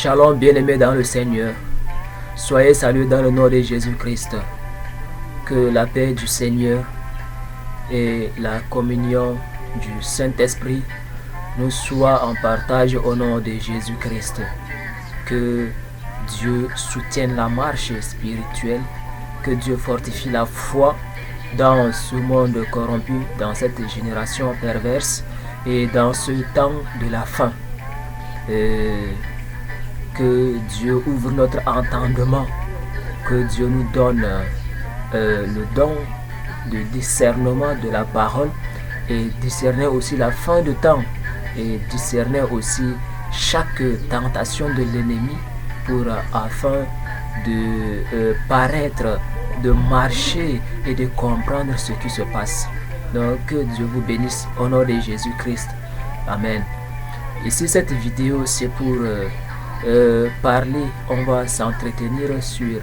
Shalom bien-aimés dans le Seigneur. Soyez salués dans le nom de Jésus-Christ. Que la paix du Seigneur et la communion du Saint-Esprit nous soient en partage au nom de Jésus-Christ. Que Dieu soutienne la marche spirituelle. Que Dieu fortifie la foi dans ce monde corrompu, dans cette génération perverse et dans ce temps de la fin. Que Dieu ouvre notre entendement, que Dieu nous donne le don de discernement de la parole et discerner aussi la fin de temps et discerner aussi chaque tentation de l'ennemi pour afin de paraître, de marcher et de comprendre ce qui se passe. Donc que Dieu vous bénisse au nom de Jésus-Christ. Amen. Ici cette vidéo c'est pour parler, on va s'entretenir sur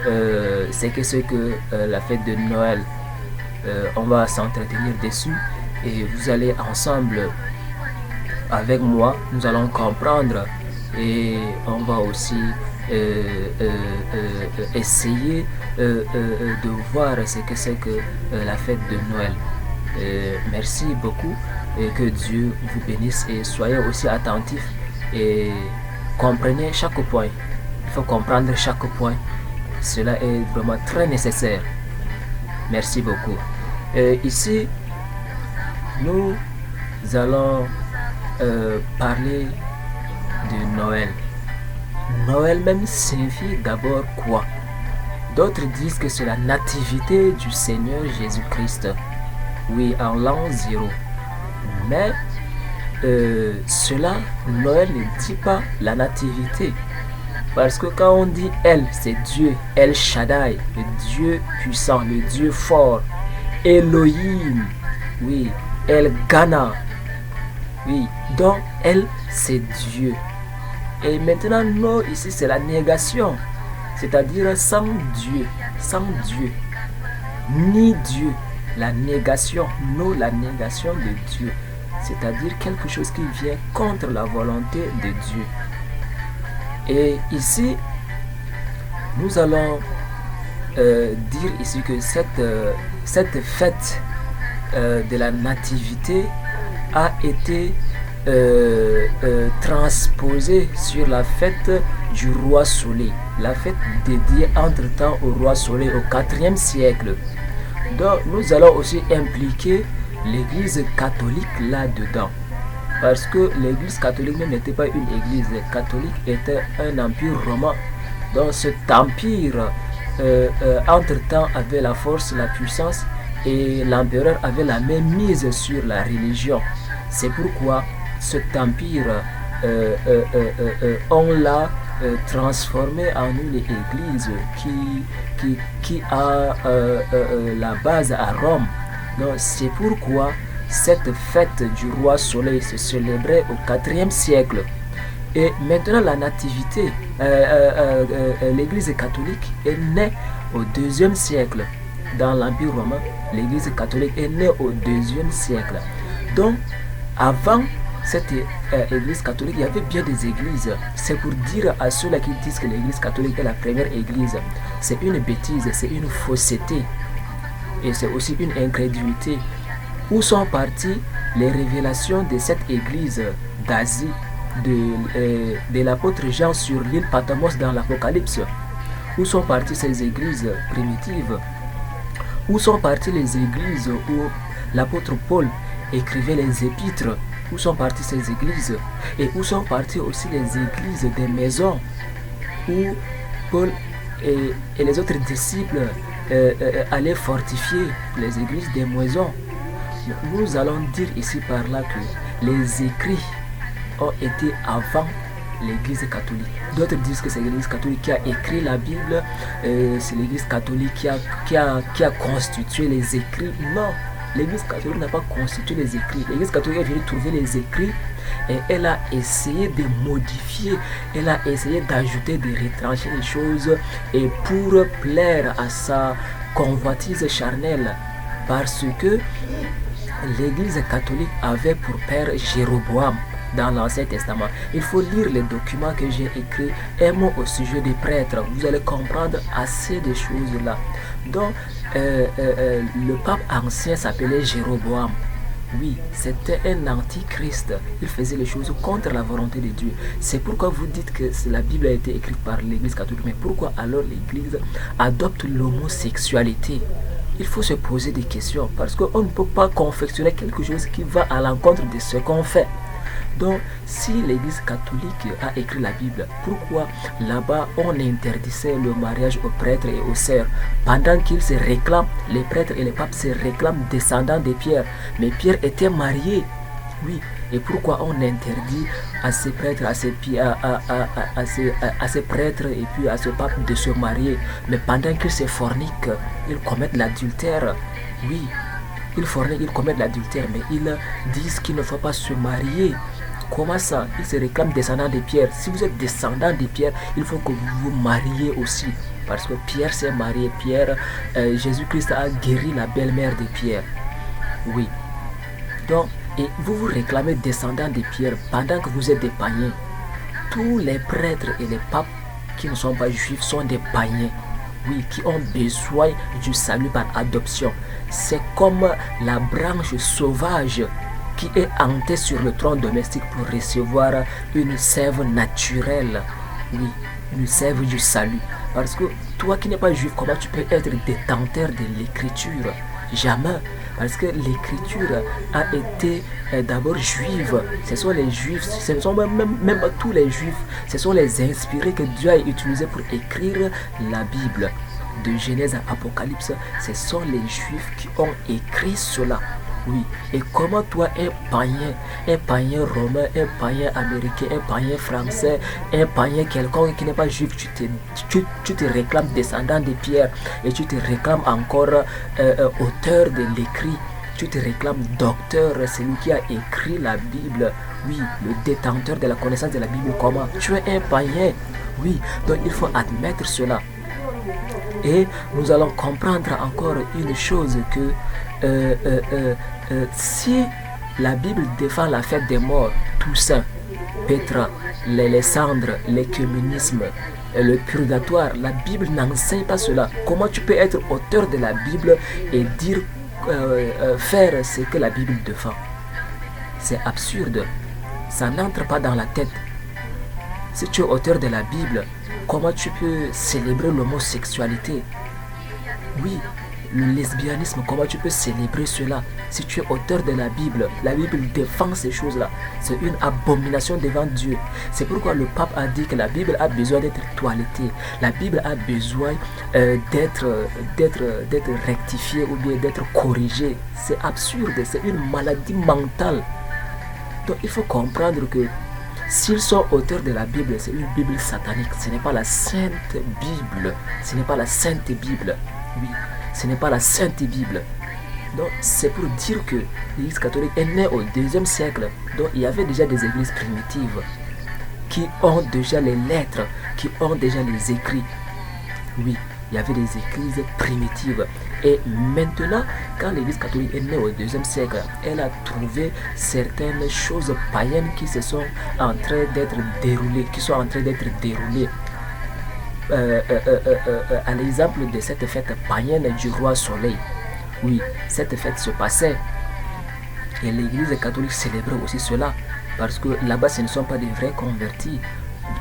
ce que la fête de Noël, on va s'entretenir dessus et vous allez ensemble avec moi, nous allons comprendre et on va aussi essayer de voir ce que c'est que la fête de Noël. Merci beaucoup et que Dieu vous bénisse et soyez aussi attentifs et comprenez chaque point. Il faut comprendre chaque point. Cela est vraiment très nécessaire. Merci beaucoup. Ici, nous allons parler de Noël. Noël même signifie d'abord quoi? D'autres disent que c'est la nativité du Seigneur Jésus-Christ. Oui, en l'an 0. Mais cela, Noël ne dit pas la nativité. Parce que quand on dit elle, c'est Dieu, El Shaddai, le Dieu puissant, le Dieu fort. Elohim, oui, El Gana, oui, donc elle, c'est Dieu. Et maintenant, non, ici, c'est la négation. C'est-à-dire sans Dieu, ni Dieu. La négation, non, la négation de Dieu. C'est-à-dire quelque chose qui vient contre la volonté de Dieu. Et ici, nous allons dire ici que cette fête de la nativité a été transposée sur la fête du roi Soleil. La fête dédiée entre-temps au roi Soleil au 4e siècle. Donc nous allons aussi impliquer l'église catholique là-dedans. Parce que l'église catholique n'était pas une église catholique, était un empire romain. Donc cet empire, entre-temps, avait la force, la puissance et l'empereur avait la même mise sur la religion. C'est pourquoi cet empire, on l'a transformé en une église qui a la base à Rome. Donc c'est pourquoi cette fête du roi Soleil se célébrait au 4e siècle. Et maintenant la nativité, l'église catholique est née au 2e siècle. Dans l'Empire romain, l'église catholique est née au 2e siècle. Donc avant cette église catholique, il y avait bien des églises. C'est pour dire à ceux-là qui disent que l'église catholique est la première église. C'est une bêtise, c'est une fausseté. Et c'est aussi une incrédulité. Où sont parties les révélations de cette église d'Asie, de l'apôtre Jean sur l'île Patmos dans l'Apocalypse? Où sont parties ces églises primitives? Où sont parties les églises où l'apôtre Paul écrivait les épîtres? Où sont parties ces églises? Et où sont parties aussi les églises des maisons où Paul et les autres disciples allaient fortifier les églises des maisons? Nous allons dire ici par là que les écrits ont été avant l'église catholique. D'autres disent que c'est l'église catholique qui a écrit la Bible, c'est l'église catholique qui a constitué les écrits. Non, l'église catholique n'a pas constitué les écrits. L'église catholique est venue trouver les écrits et elle a essayé de modifier, elle a essayé d'ajouter, de retrancher les choses et pour plaire à sa convoitise charnelle. Parce que l'église catholique avait pour père Jéroboam. dans l'Ancien Testament. Il faut lire les documents que j'ai écrits, un mot au sujet des prêtres. Vous allez comprendre assez de choses là. Donc, le pape ancien s'appelait Jéroboam. Oui, c'était un antichrist. Il faisait les choses contre la volonté de Dieu. C'est pourquoi vous dites que la Bible a été écrite par l'Église catholique. Mais pourquoi alors l'Église adopte l'homosexualité? Il faut se poser des questions parce qu'on ne peut pas confectionner quelque chose qui va à l'encontre de ce qu'on fait. Donc, si l'Église catholique a écrit la Bible, pourquoi là-bas on interdisait le mariage aux prêtres et aux sœurs pendant qu'ils se réclament, les prêtres et les papes se réclament descendants de Pierre. Mais Pierre était marié. Oui. Et pourquoi on interdit à ces prêtres, à ces prêtres et puis à ce pape de se marier? Mais pendant qu'ils se forniquent, ils commettent l'adultère. Oui, ils forniquent, ils commettent l'adultère, mais ils disent qu'il ne faut pas se marier. Comment ça? Ils se réclament descendants de Pierre. Si vous êtes descendant de Pierre, il faut que vous vous mariez aussi. Parce que Pierre s'est marié. Pierre, Jésus-Christ a guéri la belle-mère de Pierre. Oui. Donc, et vous vous réclamez descendants de Pierre pendant que vous êtes des païens. Tous les prêtres et les papes qui ne sont pas juifs sont des païens. Oui, qui ont besoin du salut par adoption. C'est comme la branche sauvage qui est hantée sur le trône domestique pour recevoir une sève naturelle. Oui, une sève du salut. Parce que toi qui n'es pas juif, comment tu peux être détenteur de l'écriture? Jamais. Parce que l'écriture a été d'abord juive. Ce sont les juifs, ce ne sont même pas tous les juifs. Ce sont les inspirés que Dieu a utilisés pour écrire la Bible. De Genèse à Apocalypse, ce sont les juifs qui ont écrit cela. Oui, et comment toi, un païen romain, un païen américain, un païen français, un païen quelqu'un qui n'est pas juif, tu te réclames descendant de Pierre et tu te réclames encore auteur de l'écrit, tu te réclames docteur, celui qui a écrit la Bible, oui, le détenteur de la connaissance de la Bible, comment? Tu es un païen, oui, donc il faut admettre cela. Et nous allons comprendre encore une chose que si la Bible défend la fête des morts, Toussaint, Pétra, les cendres, l'écuménisme, le purgatoire, la Bible n'enseigne pas cela. Comment tu peux être auteur de la Bible et dire faire ce que la Bible défend? C'est absurde. Ça n'entre pas dans la tête. Si tu es auteur de la Bible, comment tu peux célébrer l'homosexualité? Oui, le lesbianisme, comment tu peux célébrer cela? Si tu es auteur de la Bible défend ces choses-là. C'est une abomination devant Dieu. C'est pourquoi le pape a dit que la Bible a besoin d'être toilettée. La Bible a besoin d'être rectifiée ou bien d'être corrigée. C'est absurde, c'est une maladie mentale. Donc il faut comprendre que s'ils sont auteurs de la Bible, c'est une Bible satanique. Ce n'est pas la Sainte Bible. Ce n'est pas la Sainte Bible. Oui, ce n'est pas la Sainte Bible. Donc, c'est pour dire que l'Église catholique est née au IIe siècle. Donc, il y avait déjà des églises primitives qui ont déjà les lettres, qui ont déjà les écrits. Oui, il y avait des églises primitives. Et maintenant, quand l'Église catholique est née au IIe siècle, elle a trouvé certaines choses païennes qui se sont en train d'être déroulées, à l'exemple de cette fête païenne du roi Soleil. Oui, cette fête se passait et l'Église catholique célébrait aussi cela parce que là-bas ce ne sont pas des vrais convertis.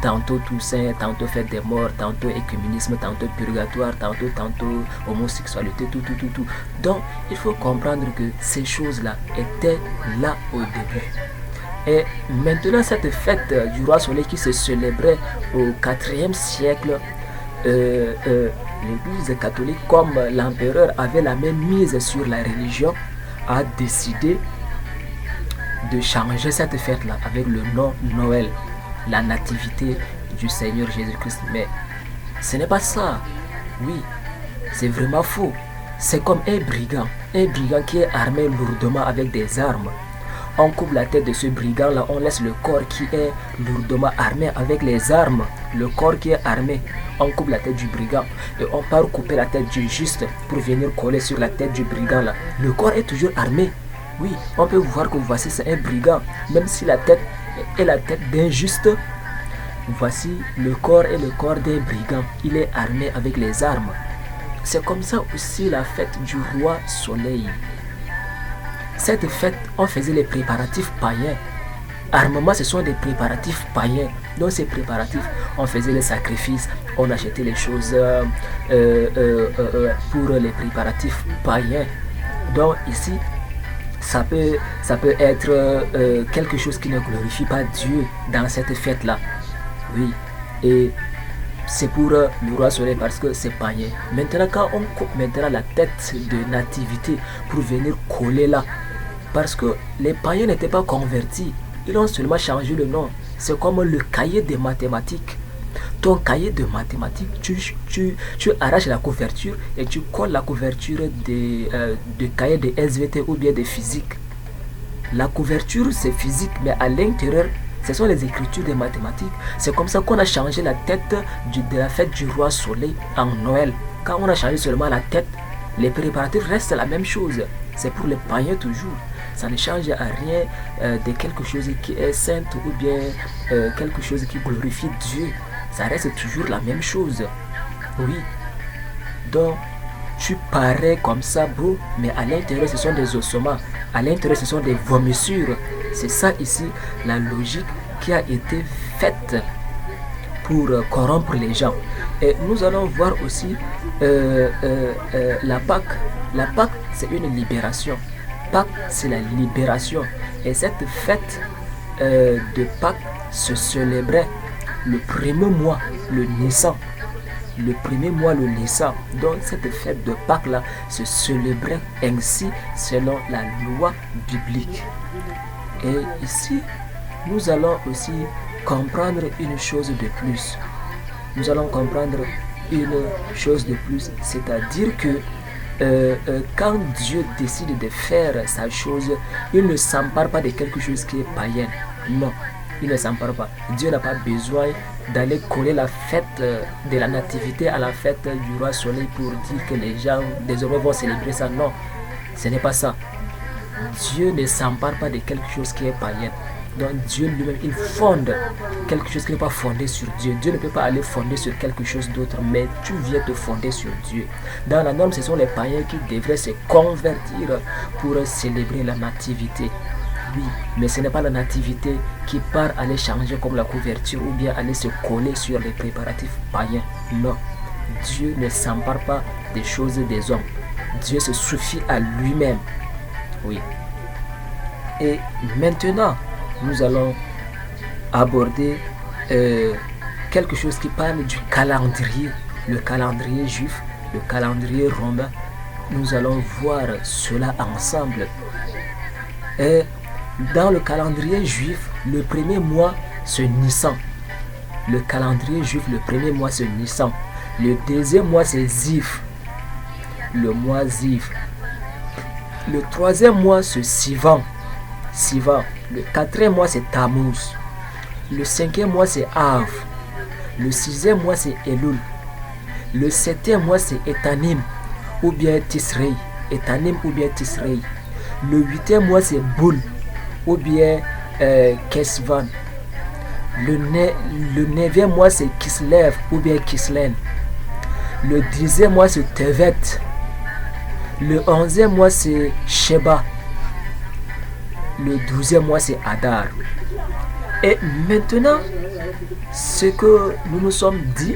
Tantôt Toussaint, tantôt fête des morts, tantôt écuménisme, tantôt purgatoire, tantôt homosexualité, tout. Donc il faut comprendre que ces choses-là étaient là au début. Et maintenant cette fête du roi Soleil qui se célébrait au IVe siècle, l'Église catholique, comme l'empereur avait la même mise sur la religion, a décidé de changer cette fête-là avec le nom Noël, la nativité du Seigneur Jésus-Christ. Mais ce n'est pas ça. Oui, c'est vraiment faux. C'est comme un brigand qui est armé lourdement avec des armes. On coupe la tête de ce brigand-là, on laisse le corps qui est lourdement armé avec les armes. Le corps qui est armé, on coupe la tête du brigand et on part couper la tête du juste pour venir coller sur la tête du brigand-là. Le corps est toujours armé. Oui, on peut voir que voici c'est un brigand, même si la tête et la tête d'un juste. Voici le corps et le corps d'un brigand. Il est armé avec les armes. C'est comme ça aussi la fête du roi Soleil. Cette fête, on faisait les préparatifs païens. Armement, ce sont des préparatifs païens. Dans ces préparatifs, on faisait les sacrifices, on achetait les choses pour les préparatifs païens. Donc ici, ça peut être quelque chose qui ne glorifie pas Dieu dans cette fête-là. Oui, et c'est pour le roi Soleil parce que c'est païen. Maintenant, quand on coupe maintenant la tête de nativité pour venir coller là, parce que les païens n'étaient pas convertis, ils ont seulement changé le nom. C'est comme le cahier des mathématiques. Ton cahier de mathématiques, tu arraches la couverture et tu colles la couverture de cahier de SVT ou bien de physique. La couverture, c'est physique, mais à l'intérieur, ce sont les écritures des mathématiques. C'est comme ça qu'on a changé la tête de la fête du roi Soleil en Noël. Quand on a changé seulement la tête, les préparatifs restent la même chose. C'est pour les païens toujours. Ça ne change à rien de quelque chose qui est sainte ou bien quelque chose qui glorifie Dieu. Ça reste toujours la même chose. Oui. Donc, tu parais comme ça beau, mais à l'intérieur, ce sont des ossements. À l'intérieur, ce sont des vomissures. C'est ça ici, la logique qui a été faite pour corrompre les gens. Et nous allons voir aussi la Pâque. La Pâque, c'est une libération. Pâque, c'est la libération. Et cette fête de Pâques se célébrait le premier mois, le Nissan. Le premier mois, le Nissan. Donc cette fête de Pâques là se célébrait ainsi selon la loi biblique. Et ici, nous allons aussi comprendre une chose de plus. Nous allons comprendre une chose de plus, c'est-à-dire que quand Dieu décide de faire sa chose, il ne s'empare pas de quelque chose qui est païen. Non, il ne s'empare pas. Dieu n'a pas besoin d'aller coller la fête de la nativité à la fête du roi Soleil pour dire que les gens désormais vont célébrer ça. Non, ce n'est pas ça. Dieu ne s'empare pas de quelque chose qui est païen. Donc Dieu lui-même, il fonde quelque chose qui n'est pas fondé sur Dieu. Dieu ne peut pas aller fonder sur quelque chose d'autre, mais tu viens te fonder sur Dieu. Dans la norme, ce sont les païens qui devraient se convertir pour célébrer la nativité. Oui, mais ce n'est pas la nativité qui part aller changer comme la couverture ou bien aller se coller sur les préparatifs païens. Non, Dieu ne s'empare pas des choses des hommes. Dieu se suffit à lui-même. Oui. Et maintenant, nous allons aborder quelque chose qui parle du calendrier, le calendrier juif, le calendrier romain. Nous allons voir cela ensemble. Et dans le calendrier juif, le premier mois, c'est Nissan. Le calendrier juif, le premier mois, c'est Nissan. Le deuxième mois, c'est Ziv. Le mois Ziv. Le troisième mois, c'est Sivan. Sivan. Le quatrième mois, c'est Tammuz. Le cinquième mois, c'est Av. Le sixième mois, c'est Elul. Le septième mois, c'est Etanim ou bien Tisrei. Etanim ou bien Tisrei. Le huitième mois, c'est Boul ou bien Kesvan. Le neuvième mois, c'est Kislev ou bien Kislen. Le dixième mois, c'est Tevet. Le 11e mois, c'est Sheba. Le 12e mois, c'est Adar. Et maintenant, ce que nous nous sommes dit,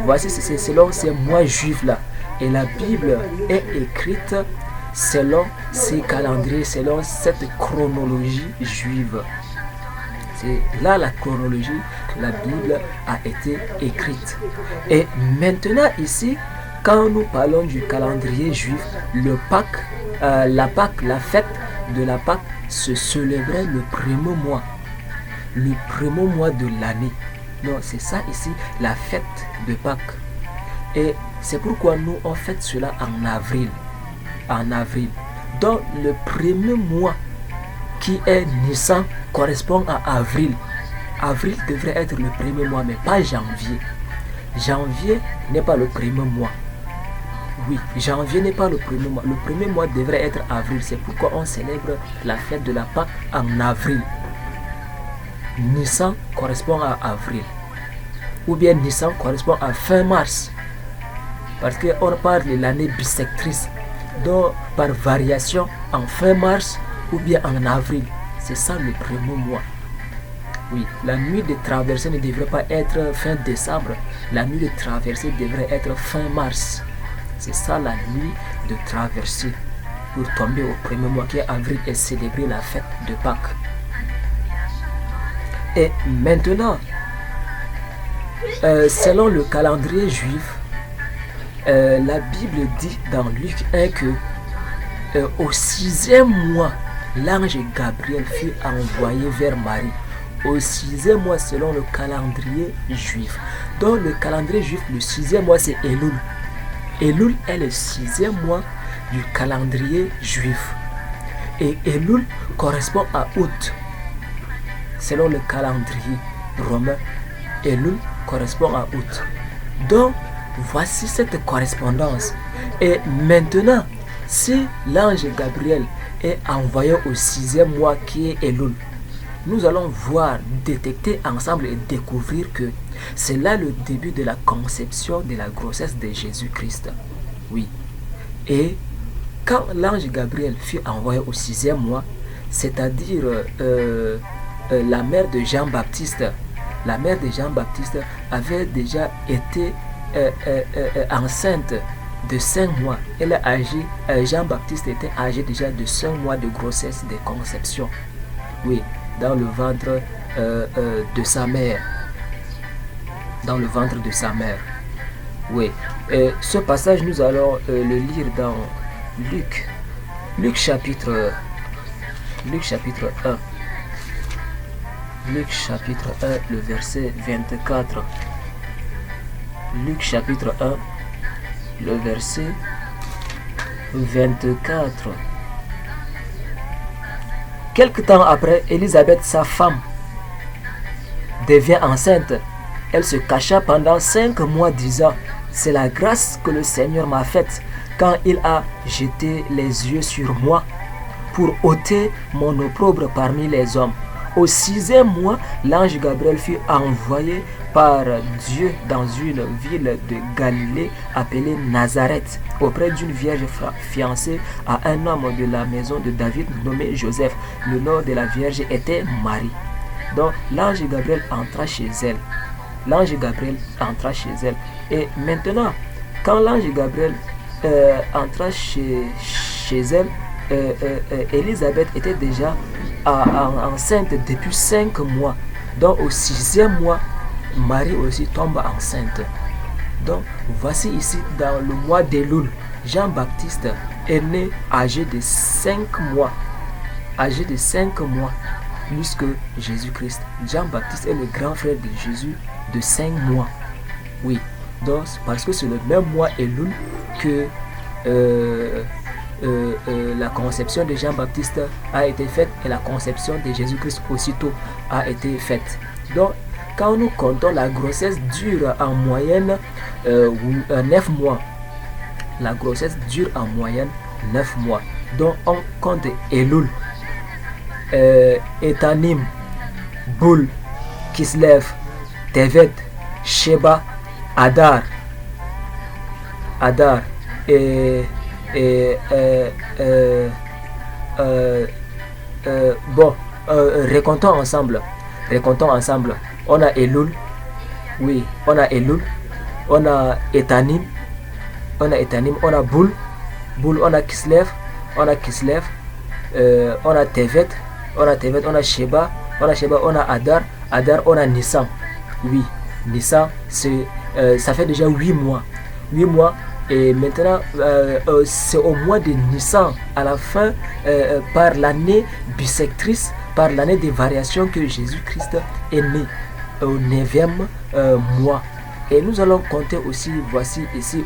voici, c'est selon ces mois juifs-là. Et la Bible est écrite selon ces calendriers, selon cette chronologie juive. C'est là la chronologie que la Bible a été écrite. Et maintenant, ici, quand nous parlons du calendrier juif, le Pâques, la fête de la Pâque se célébrait le premier mois. Le premier mois de l'année. Donc c'est ça ici, la fête de Pâques. Et c'est pourquoi nous on fête cela en avril. En avril. Donc le premier mois qui est Nissan correspond à avril. Avril devrait être le premier mois, mais pas janvier. Janvier n'est pas le premier mois. Oui, janvier n'est pas le premier mois. Le premier mois devrait être avril. C'est pourquoi on célèbre la fête de la Pâque en avril. Nissan correspond à avril. Ou bien Nissan correspond à fin mars. Parce qu'on parle de l'année bissectrice. Donc, par variation, en fin mars ou bien en avril. C'est ça le premier mois. Oui, la nuit de traversée ne devrait pas être fin décembre. La nuit de traversée devrait être fin mars. C'est ça la nuit de traversée. Pour tomber au premier mois qui est avril et célébrer la fête de Pâques. Et maintenant, selon le calendrier juif, la Bible dit dans Luc 1 que au 6e mois, l'ange Gabriel fut envoyé vers Marie. Au 6e mois selon le calendrier juif. Dans le calendrier juif, le 6e mois c'est Elul. Elul est le 6e mois du calendrier juif. Et Elul correspond à août. Selon le calendrier romain, Elul correspond à août. Donc, voici cette correspondance. Et maintenant, si l'ange Gabriel est envoyé au 6e mois qui est Elul, nous allons voir, détecter ensemble et découvrir que c'est là le début de la conception de la grossesse de Jésus-Christ. Oui. Et quand l'ange Gabriel fut envoyé au 6e mois, c'est-à-dire la mère de Jean-Baptiste, avait déjà été enceinte de 5 mois. Elle a âgé, Jean-Baptiste était âgé déjà de 5 mois de grossesse, de conception. Oui, dans le ventre de sa mère. Dans le ventre de sa mère. Oui. Et ce passage, nous allons le lire dans Luc. Luc chapitre 1. Luc chapitre 1, le verset 24. Luc chapitre 1, le verset 24. Quelque temps après, Élisabeth, sa femme, devient enceinte. Elle se cacha pendant 5 mois disant: c'est la grâce que le Seigneur m'a faite quand il a jeté les yeux sur moi pour ôter mon opprobre parmi les hommes. Au 6e mois, l'ange Gabriel fut envoyé par Dieu dans une ville de Galilée appelée Nazareth, auprès d'une vierge fiancée à un homme de la maison de David nommé Joseph. Le nom de la vierge était Marie. Donc l'ange Gabriel entra chez elle. Et maintenant, quand l'ange Gabriel entra chez elle, Élisabeth était déjà enceinte depuis 5 mois. Donc au 6e mois, Marie aussi tombe enceinte. Donc voici ici dans le mois d'Elul, Jean-Baptiste est né âgé de 5 mois. Plus que Jésus-Christ. Jean-Baptiste est le grand frère de Jésus de 5 mois. Oui, donc parce que c'est le même mois Elul que la conception de Jean-Baptiste a été faite et la conception de Jésus-Christ aussitôt a été faite. Donc, quand nous comptons, la grossesse dure en moyenne 9 mois. La grossesse dure en moyenne 9 mois. Donc, on compte Elul, Etanim, Boul, Kislev, Tevet, Sheba, Adar et recomptons ensemble. On a Elul, oui, on a Elul, on a Etanim, on a Boul, on a Kislev, on a Tevet, on a Sheba, on a Adar, on a Nissan. Oui, Nissan, ça fait déjà 8 mois. Et maintenant, c'est au mois de Nissan, à la fin, par l'année bissectrice, par l'année des variations, que Jésus-Christ est né, au 9e mois. Et nous allons compter aussi, voici ici,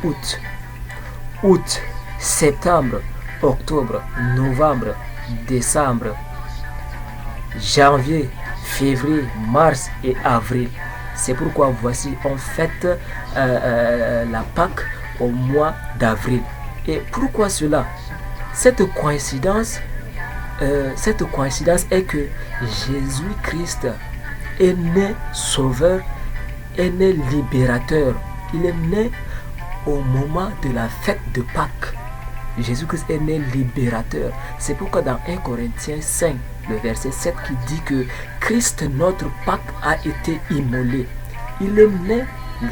août, septembre, octobre, novembre, décembre, janvier, février, mars et avril. C'est pourquoi voici on fête la Pâque au mois d'avril. Et pourquoi cela? Cette coïncidence est que Jésus-Christ est né sauveur, est né libérateur. Il est né au moment de la fête de Pâques. Jésus-Christ est né libérateur. C'est pourquoi dans 1 Corinthiens 5, le verset 7 qui dit que Christ notre Pâques a été immolé. Il est né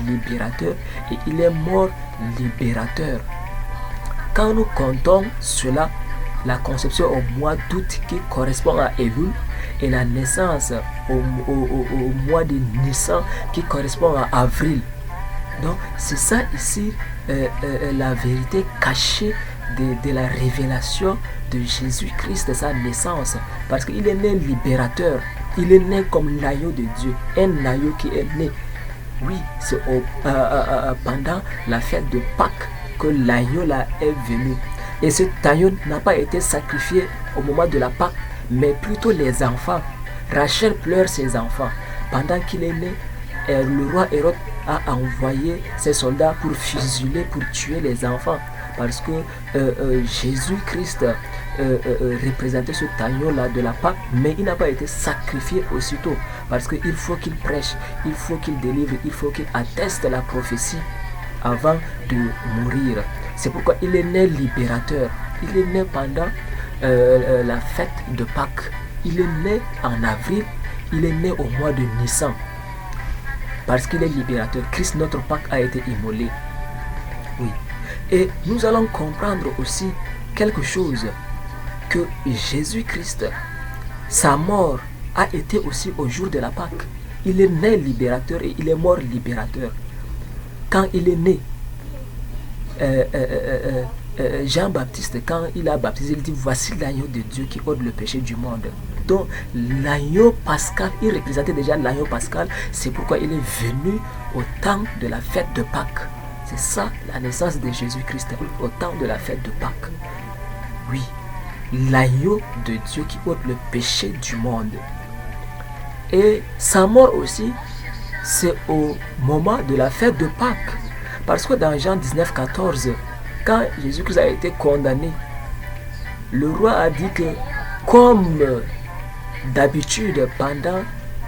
libérateur et il est mort libérateur. Quand nous comptons cela, la conception au mois d'août qui correspond à Elul et la naissance au mois de Nissan qui correspond à avril. Donc c'est ça ici la vérité cachée de la révélation de Jésus-Christ, de sa naissance, parce qu'il est né libérateur, il est né comme l'agneau de Dieu, un agneau qui est né. Oui, c'est pendant la fête de Pâques que l'agneau là est venu. Et cet agneau n'a pas été sacrifié au moment de la Pâque, mais plutôt les enfants. Rachel pleure ses enfants. Pendant qu'il est né, le roi Hérode a envoyé ses soldats pour fusiler, pour tuer les enfants. Parce que Jésus-Christ représentait ce agneau-là de la Pâque, mais il n'a pas été sacrifié aussitôt. Parce qu'il faut qu'il prêche, il faut qu'il délivre, il faut qu'il atteste la prophétie avant de mourir. C'est pourquoi il est né libérateur. Il est né pendant la fête de Pâques. Il est né en avril, il est né au mois de Nissan. Parce qu'il est libérateur. Christ notre Pâques a été immolé. Oui. Et nous allons comprendre aussi quelque chose, que Jésus-Christ, sa mort a été aussi au jour de la Pâque. Il est né libérateur et il est mort libérateur. Quand il est né, Jean-Baptiste, quand il a baptisé, il dit: voici l'agneau de Dieu qui ôte le péché du monde. Donc l'agneau pascal, il représentait déjà l'agneau pascal. C'est pourquoi il est venu au temps de la fête de Pâques. C'est ça la naissance de Jésus-Christ, au temps de la fête de Pâques. Oui, l'agneau de Dieu qui ôte le péché du monde. Et sa mort aussi, c'est au moment de la fête de Pâques. Parce que dans Jean 19, 14, quand Jésus-Christ a été condamné, le roi a dit que, comme d'habitude pendant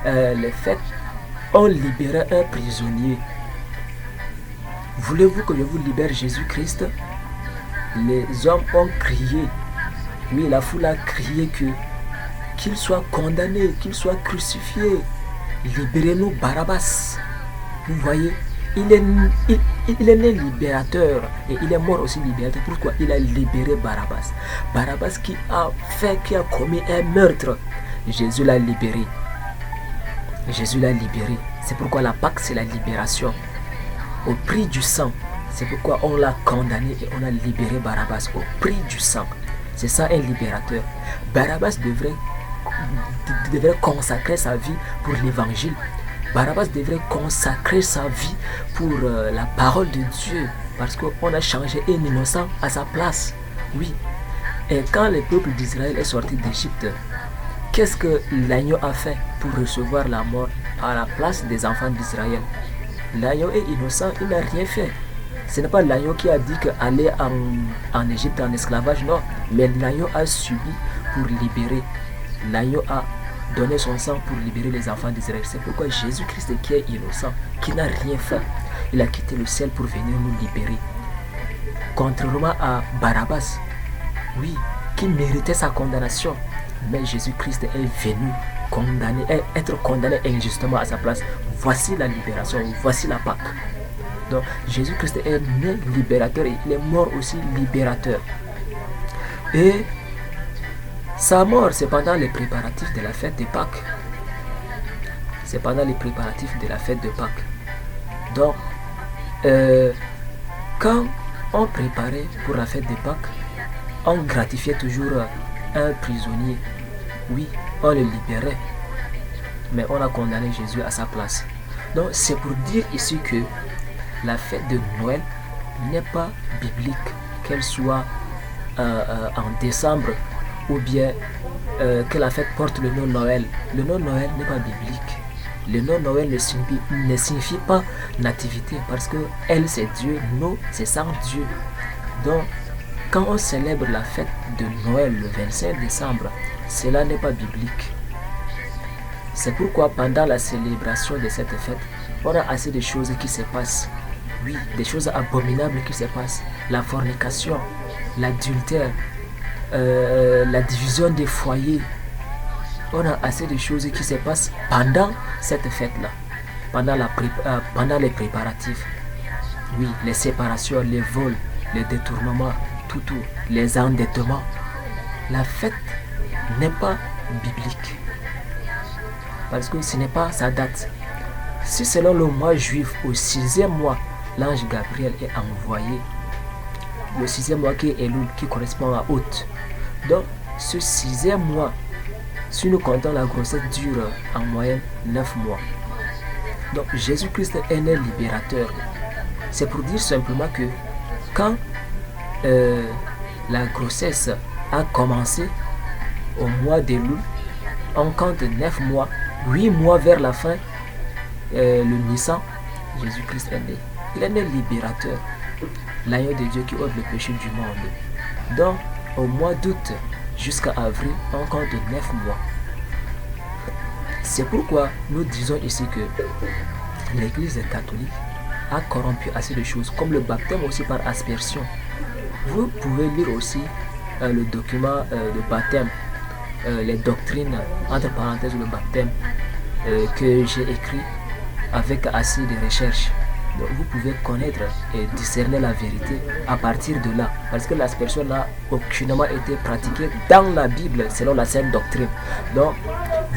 les fêtes, on libérait un prisonnier. Voulez-vous que je vous libère Jésus-Christ? Les hommes ont crié. Oui, la foule a crié qu'il soit condamné, qu'il soit crucifié. Libérez-nous Barabbas. Vous voyez, il est né libérateur et il est mort aussi libérateur. Pourquoi? Il a libéré Barabbas. Barabbas qui a commis un meurtre. Jésus l'a libéré. Jésus l'a libéré. C'est pourquoi la Pâque, c'est la libération. Au prix du sang. C'est pourquoi on l'a condamné et on a libéré Barabbas au prix du sang. C'est ça un libérateur. Barabbas devrait consacrer sa vie pour l'évangile. Barabbas devrait consacrer sa vie pour la parole de Dieu. Parce qu'on a changé un innocent à sa place. Oui. Et quand le peuple d'Israël est sorti d'Égypte, qu'est-ce que l'agneau a fait pour recevoir la mort à la place des enfants d'Israël? L'agneau est innocent, il n'a rien fait. Ce n'est pas l'agneau qui a dit qu'aller en Égypte en esclavage, non. Mais l'agneau a subi pour libérer. L'agneau a donné son sang pour libérer les enfants d'Israël. C'est pourquoi Jésus-Christ, qui est innocent, qui n'a rien fait, il a quitté le ciel pour venir nous libérer. Contrairement à Barabbas, oui, qui méritait sa condamnation. Mais Jésus-Christ est venu être condamné injustement à sa place. Voici la libération, voici la Pâque. Donc Jésus-Christ est né libérateur et il est mort aussi libérateur. Et sa mort, c'est pendant les préparatifs de la fête de Pâques. C'est pendant les préparatifs de la fête de Pâques. Donc, quand on préparait pour la fête de Pâques, on gratifiait toujours un prisonnier. Oui, on le libérait. Mais on a condamné Jésus à sa place. Donc, c'est pour dire ici que la fête de Noël n'est pas biblique, qu'elle soit en décembre ou bien que la fête porte le nom Noël. Le nom Noël n'est pas biblique. Le nom Noël ne signifie pas nativité parce que elle c'est Dieu, nous c'est sans Dieu. Donc quand on célèbre la fête de Noël le 25 décembre, cela n'est pas biblique. C'est pourquoi pendant la célébration de cette fête, on a assez de choses qui se passent. Oui, des choses abominables qui se passent. La fornication, l'adultère, la division des foyers. On a assez de choses qui se passent pendant cette fête-là, pendant les préparatifs. Oui, les séparations, les vols, les détournements, tout, les endettements. La fête n'est pas biblique. Parce que ce n'est pas sa date. Si selon le mois juif, au 6e mois, l'ange Gabriel est envoyé, le 6e mois qui est Elul, qui correspond à août. Donc, ce 6e mois, si nous comptons la grossesse dure en moyenne 9 mois. Donc, Jésus-Christ est né libérateur. C'est pour dire simplement que quand la grossesse a commencé au mois d'Elul, on compte 9 mois, 8 mois vers la fin, le Nissan, Jésus-Christ est né. Il est né libérateur, l'agneau de Dieu qui ôte le péché du monde. Donc, au mois d'août jusqu'à avril, on compte 9 mois. C'est pourquoi nous disons ici que l'Église catholique a corrompu assez de choses, comme le baptême aussi par aspersion. Vous pouvez lire aussi le document de baptême, les doctrines, entre parenthèses le baptême, que j'ai écrit avec assez de recherches. Donc vous pouvez connaître et discerner la vérité à partir de là. Parce que l'aspersion n'a aucunement été pratiquée dans la Bible selon la sainte doctrine. Donc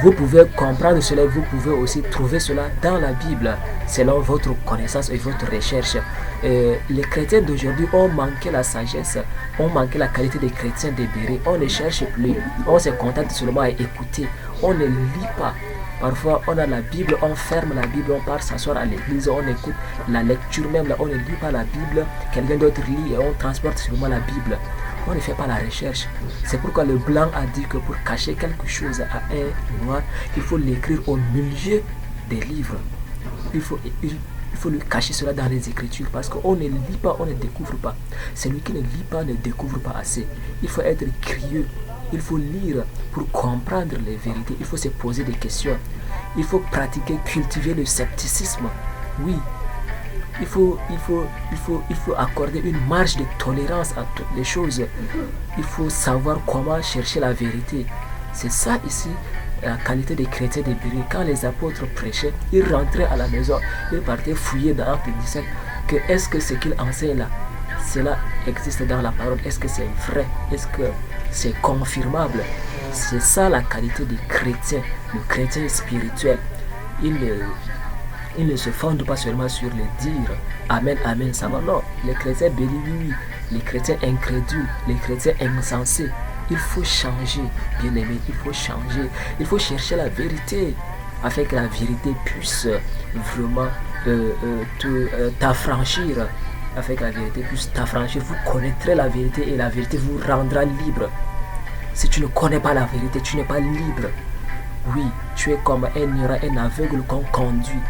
vous pouvez comprendre cela, vous pouvez aussi trouver cela dans la Bible selon votre connaissance et votre recherche. Les chrétiens d'aujourd'hui ont manqué la sagesse, ont manqué la qualité des chrétiens libérés. On ne cherche plus, on se contente seulement à écouter, on ne lit pas. Parfois, on a la Bible, on ferme la Bible, on part s'asseoir à l'église, on écoute la lecture même, là, on ne lit pas la Bible, quelqu'un d'autre lit et on transporte seulement la Bible. On ne fait pas la recherche. C'est pourquoi le blanc a dit que pour cacher quelque chose à un noir, il faut l'écrire au milieu des livres. Il faut lui cacher cela dans les Écritures parce qu'on ne lit pas, on ne découvre pas. Celui qui ne lit pas ne découvre pas assez. Il faut être curieux. Il faut lire pour comprendre les vérités. Il faut se poser des questions. Il faut pratiquer, cultiver le scepticisme. Oui, il faut accorder une marge de tolérance à toutes les choses. Il faut savoir comment chercher la vérité. C'est ça ici, la qualité des chrétiens des Béryl. Quand les apôtres prêchaient, ils rentraient à la maison, ils partaient fouiller dans Actes 17 que est-ce que ce qu'ils enseignent là, cela existe dans la parole, est-ce que c'est vrai, est-ce que c'est confirmable. C'est ça la qualité des chrétiens, le chrétien spirituel. Il ne se fonde pas seulement sur les dires Amen, Amen, ça va. Non, les chrétiens bénis, les chrétiens incrédules, les chrétiens insensés. Il faut changer, bien aimé, il faut changer. Il faut chercher la vérité afin que la vérité puisse vraiment t'affranchir. Afin que la vérité puisse t'affranchir. Vous connaîtrez la vérité et la vérité vous rendra libre. Si tu ne connais pas la vérité, tu n'es pas libre. Oui, tu es comme un aveugle qu'on conduit.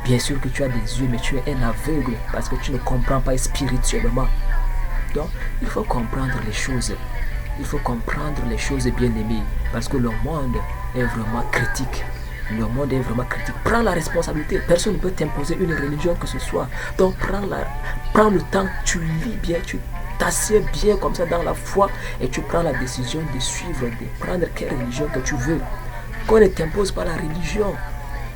Bien sûr que tu as des yeux, mais tu es un aveugle parce que tu ne comprends pas spirituellement. Donc, il faut comprendre les choses. Il faut comprendre les choses, bien aimées, parce que le monde est vraiment critique. Le monde est vraiment critique. Prends la responsabilité. Personne ne peut t'imposer une religion que ce soit. Donc, prends le temps, tu lis bien, tu t'assieds bien comme ça dans la foi et tu prends la décision de suivre, de prendre quelle religion que tu veux. Qu'on ne t'impose pas la religion.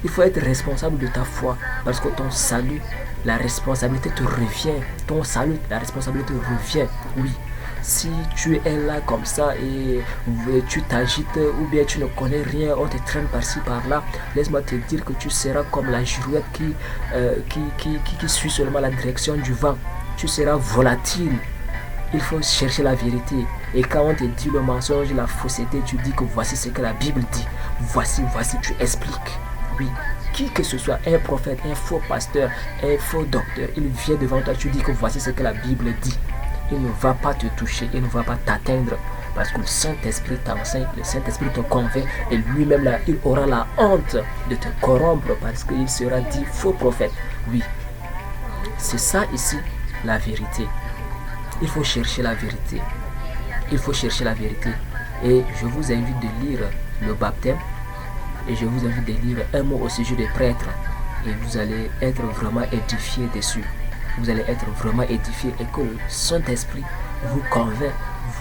Il faut être responsable de ta foi parce que ton salut, la responsabilité te revient. Ton salut, la responsabilité revient. Oui. Si tu es là comme ça et tu t'agites ou bien tu ne connais rien, on te traîne par-ci par-là, laisse-moi te dire que tu seras comme la girouette qui suit seulement la direction du vent. Tu seras volatile. Il faut chercher la vérité. Et quand on te dit le mensonge, la fausseté, tu dis que voici ce que la Bible dit. Voici, tu expliques. Oui, qui que ce soit, un prophète, un faux pasteur, un faux docteur, il vient devant toi, tu dis que voici ce que la Bible dit. Il ne va pas te toucher, il ne va pas t'atteindre parce que le Saint-Esprit t'enseigne, le Saint-Esprit te convainc et lui-même là, il aura la honte de te corrompre parce qu'il sera dit faux prophète. Oui, c'est ça ici la vérité. Il faut chercher la vérité. Il faut chercher la vérité. Et je vous invite de lire le baptême Et je vous invite de lire un mot au sujet des prêtres. Et vous allez être vraiment édifié dessus. Vous allez être vraiment édifié et que le Saint-Esprit vous convainc,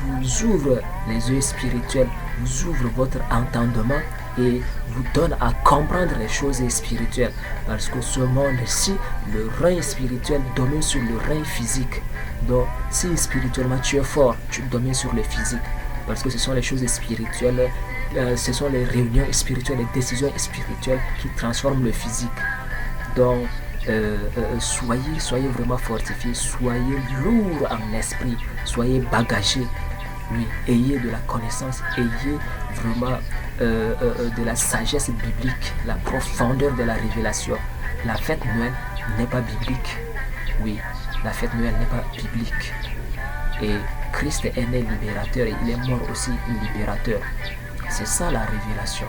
vous ouvre les yeux spirituels, vous ouvre votre entendement et vous donne à comprendre les choses spirituelles. Parce que ce monde-ci, le règne spirituel domine sur le règne physique. Donc, si spirituellement tu es fort, tu domines sur le physique. Parce que ce sont les choses spirituelles, ce sont les réunions spirituelles, les décisions spirituelles qui transforment le physique. Donc, soyez vraiment fortifiés, soyez lourds en esprit, soyez bagagés. Oui, ayez de la connaissance, ayez vraiment de la sagesse biblique, la profondeur de la révélation. La fête Noël n'est pas biblique. Oui, la fête Noël n'est pas biblique. Et Christ est né libérateur et il est mort aussi libérateur. C'est ça la révélation.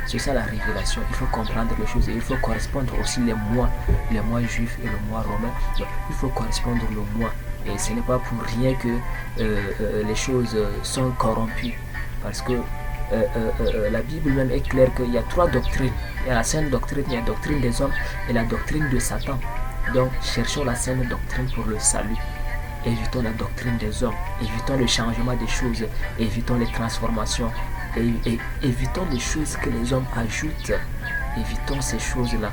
C'est ça la révélation. Il faut comprendre les choses et il faut correspondre aussi les mois juifs et le mois romain. Donc, il faut correspondre le mois. Et ce n'est pas pour rien que les choses sont corrompues. Parce que la Bible même est claire qu'il y a 3 doctrines. Il y a la saine doctrine, il y a la doctrine des hommes et la doctrine de Satan. Donc cherchons la saine doctrine pour le salut. Évitons la doctrine des hommes, évitons le changement des choses, évitons les transformations, et évitons les choses que les hommes ajoutent. Évitons ces choses-là.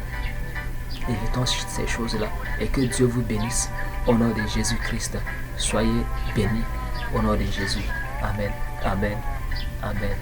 Évitons ces choses-là. Et que Dieu vous bénisse. Au nom de Jésus-Christ. Soyez bénis. Au nom de Jésus. Amen. Amen. Amen.